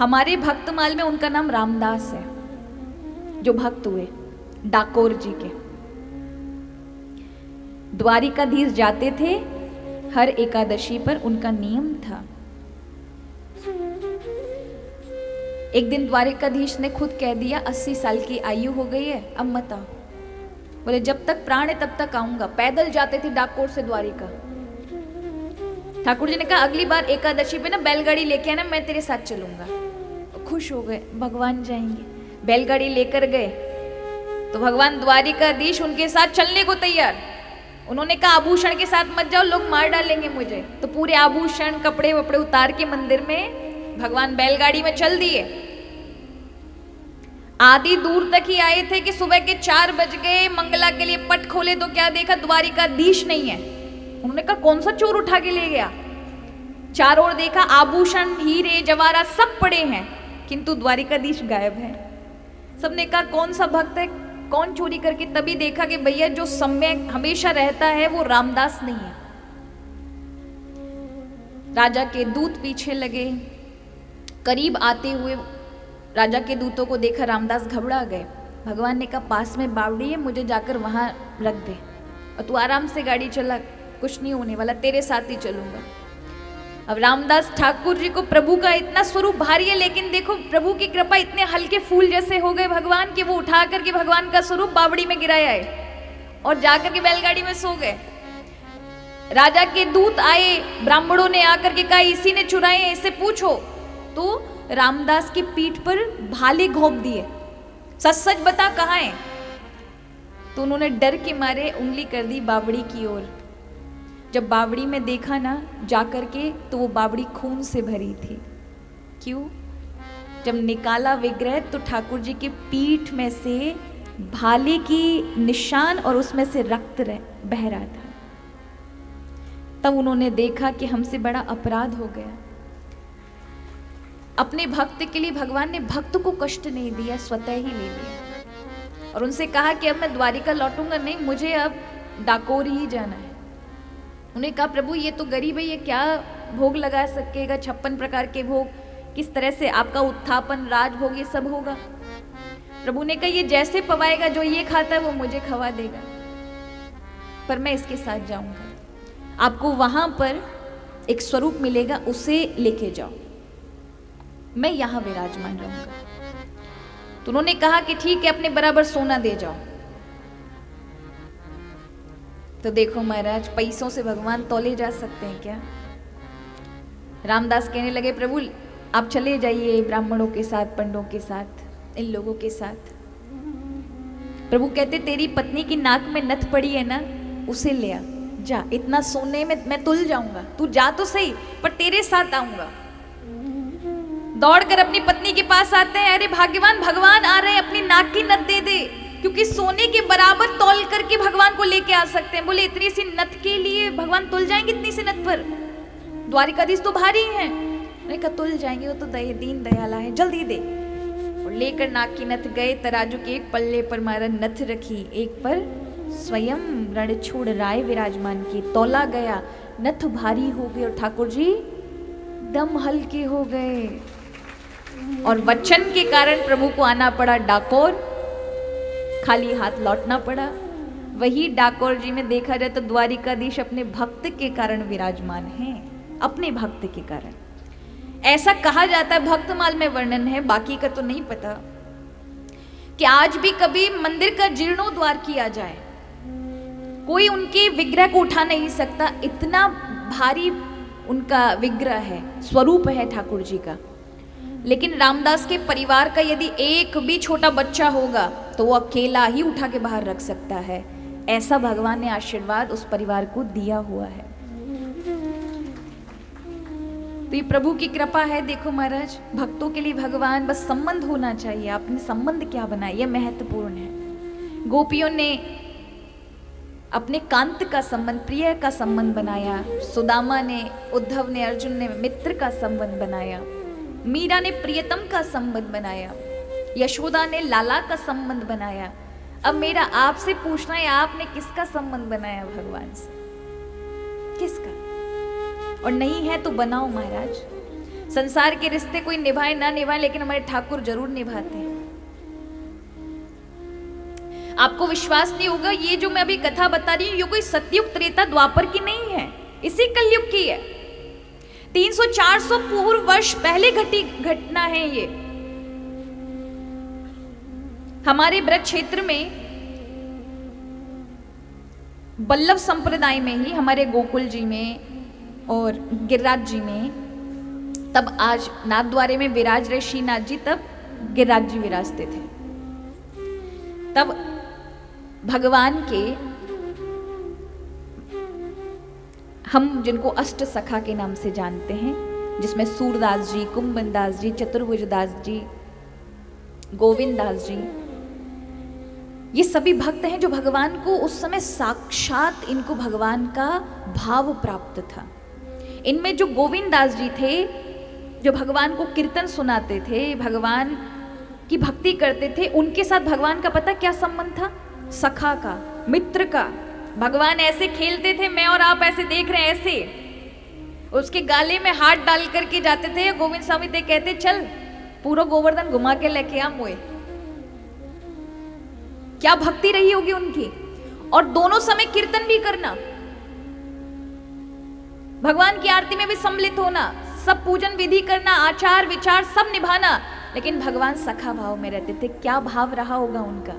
हमारे भक्तमाल में उनका नाम रामदास है, जो भक्त हुए डाकोर जी के। द्वारिकाधीश जाते थे हर एकादशी पर, उनका नियम था। एक दिन द्वारिकाधीश ने खुद कह दिया 80 साल की आयु हो गई है, अब मत आओ। बोले जब तक प्राण है तब तक आऊंगा। पैदल जाते थे डाकोर से द्वारिका। ठाकुर जी ने कहा अगली बार एकादशी पे ना बैलगाड़ी लेके आना, मैं तेरे साथ चलूंगा। तो खुश हो गए, भगवान जाएंगे। बैलगाड़ी लेकर गए तो भगवान द्वारिकाधीश उनके साथ चलने को तैयार। उन्होंने कहा आभूषण के साथ मत जाओ, लोग मार डालेंगे मुझे। तो पूरे आभूषण कपड़े वपड़े उतार के मंदिर में भगवान बैलगाड़ी में चल दिए। आधी दूर तक ही आए थे कि सुबह के 4 बज गए। मंगला के लिए पट खोले तो क्या देखा, द्वारिकाधीश नहीं है। उन्होंने कहा कौन सा चोर उठा के ले गया। चारों ओर देखा, आभूषण हीरे जवाहरात सब पड़े हैं, किंतु द्वारिकाधीश गायब है। सबने कहा कौन सा भक्त है, कौन चोरी करके। तभी देखा कि भैया जो समय हमेशा रहता है वो रामदास नहीं है। राजा के दूत पीछे लगे। करीब आते हुए राजा के दूतों को देखा रामदास घबरा गए। भगवान ने कहा पास में बावड़ी है, मुझे जाकर वहां रख दे और तू आराम से गाड़ी चला, कुछ नहीं होने वाला, तेरे साथ ही चलूंगा। अब रामदास ठाकुर जी को प्रभु का इतना स्वरूप भारी है, लेकिन देखो प्रभु की कृपा, इतने हल्के फूल जैसे हो गए भगवान कि वो उठा करके भगवान का स्वरूप बावड़ी में गिराया है और जाकर के बैलगाड़ी में सो गए। राजा के दूत आए, ब्राह्मणों ने आकर के कहा इसी ने चुराए हैं, इससे पूछो। तो रामदास की पीठ पर भाले घोंप दिए, सच सच बता कहाँ है। तो उन्होंने डर के मारे उंगली कर दी बावड़ी की ओर। जब बावड़ी में देखा ना जाकर के, तो वो बावड़ी खून से भरी थी। क्यों? जब निकाला विग्रह तो ठाकुर जी की पीठ में से भाले की निशान और उसमें से रक्त बह रहा था। तब उन्होंने देखा कि हमसे बड़ा अपराध हो गया। अपने भक्त के लिए भगवान ने भक्त को कष्ट नहीं दिया, स्वतः ही ले लिया और उनसे कहा कि अब मैं द्वारिका लौटूंगा नहीं, मुझे अब डाकोर ही जाना है। उन्हें कहा प्रभु ये तो गरीब है, ये क्या भोग लगा सकेगा, 56 प्रकार के भोग, किस तरह से आपका उत्थापन राजभोग ये सब होगा। प्रभु ने कहा ये जैसे पवाएगा, जो ये खाता है वो मुझे खवा देगा, पर मैं इसके साथ जाऊंगा। आपको वहां पर एक स्वरूप मिलेगा, उसे लेके जाओ, मैं यहां विराजमान रहूंगा। तो उन्होंने कहा कि ठीक है, अपने बराबर सोना दे जाओ। तो देखो महाराज, पैसों से भगवान तौले जा सकते हैं क्या? रामदास कहने लगे प्रभु आप चले जाइए ब्राह्मणों के साथ, पंडों के साथ, इन लोगों के साथ। प्रभु कहते तेरी पत्नी की नाक में नथ पड़ी है ना, उसे ले आ, जा, इतना सोने में मैं तुल जाऊंगा, तू जा तो सही, पर तेरे साथ आऊंगा। दौड़कर अपनी पत्नी के पास आते हैं, अरे भाग्यवान भगवान आ रहे हैं, अपनी नाक की नथ दे दे, क्योंकि सोने के बराबर तौल करके भगवान को लेके आ सकते हैं। बोले इतनी सी नथ के लिए भगवान तुल जाएंगे? इतनी सी नथ पर द्वारिकाधीश तो भारी हैं। मैंने कहा तुल जाएंगे, वो तो दीन दयाला है, जल्दी दे। और लेकर नाक की नथ गए, तराजू के एक पल्ले पर मारा नथ रखी, एक पर स्वयं रणछोड़ राय विराजमान की, तौला गया, नथ भारी हो गई और ठाकुर जी दम हल्के हो गए। और वचन के कारण प्रभु को आना पड़ा डाकोर, खाली हाथ लौटना पड़ा। वही डाकोर जी में देखा जाए तो द्वारिकाधीश अपने भक्त के कारण विराजमान हैं, अपने भक्त के कारण। ऐसा कहा जाता है, भक्तमाल में वर्णन है, बाकी का तो नहीं पता, कि आज भी कभी मंदिर का जीर्णोद्वार किया जाए, कोई उनके विग्रह को उठा नहीं सकता, इतना भारी उनका विग्रह है, स्वरूप है ठाकुर जी का। लेकिन रामदास के परिवार का यदि एक भी छोटा बच्चा होगा तो वो अकेला ही उठा के बाहर रख सकता है, ऐसा भगवान ने आशीर्वाद उस परिवार को दिया हुआ है। तो ये प्रभु की कृपा है। देखो महाराज, भक्तों के लिए भगवान बस संबंध होना चाहिए, आपने संबंध क्या बनाया, यह महत्वपूर्ण है। गोपियों ने अपने कांत का संबंध, प्रिय का संबंध बनाया, सुदामा ने, उद्धव ने, अर्जुन ने मित्र का संबंध बनाया, मीरा ने प्रियतम का संबंध बनाया, यशोदा ने लाला का संबंध बनाया। अब मेरा आपसे पूछना है, आपने किसका संबंध बनाया भगवान से? किसका? और नहीं है तो बनाओ महाराज। संसार के रिश्ते कोई निभाए ना निभाए, लेकिन हमारे ठाकुर जरूर निभाते हैं। आपको विश्वास नहीं होगा, ये जो मैं अभी कथा बता रही हूं ये कोई सतयुग त्रेता द्वापर की नहीं है, इसी कलयुग की है। 300-400 पूर्व वर्ष पहले घटी घटना है ये। हमारे ब्रज क्षेत्र में बल्लभ संप्रदाय में ही, हमारे गोकुल जी में और गिरिराज जी में, तब आज नाथद्वारे में विराज रहे श्रीनाथ जी, तब गिरिराज जी विराजते थे। तब भगवान के, हम जिनको अष्ट सखा के नाम से जानते हैं, जिसमें सूरदास जी, कुंभनदास जी, चतुर्भुजदास जी, गोविंद दास जी, ये सभी भक्त हैं जो भगवान को उस समय साक्षात इनको भगवान का भाव प्राप्त था। इनमें जो गोविंद दास जी थे, जो भगवान को कीर्तन सुनाते थे, भगवान की भक्ति करते थे, उनके साथ भगवान का पता क्या संबंध था? सखा का, मित्र का। भगवान ऐसे खेलते थे, मैं और आप ऐसे देख रहे हैं ऐसे, उसके गाले में हाथ डाल करके जाते थे। गोविंद स्वामी थे, कहते चल पूरा गोवर्धन घुमा के लेके आ मोए। क्या भक्ति रही होगी उनकी। और दोनों समय कीर्तन भी करना, भगवान की आरती में भी सम्मिलित होना, सब पूजन विधि करना, आचार विचार सब निभाना, लेकिन भगवान सखा भाव में रहते थे। क्या भाव रहा होगा उनका।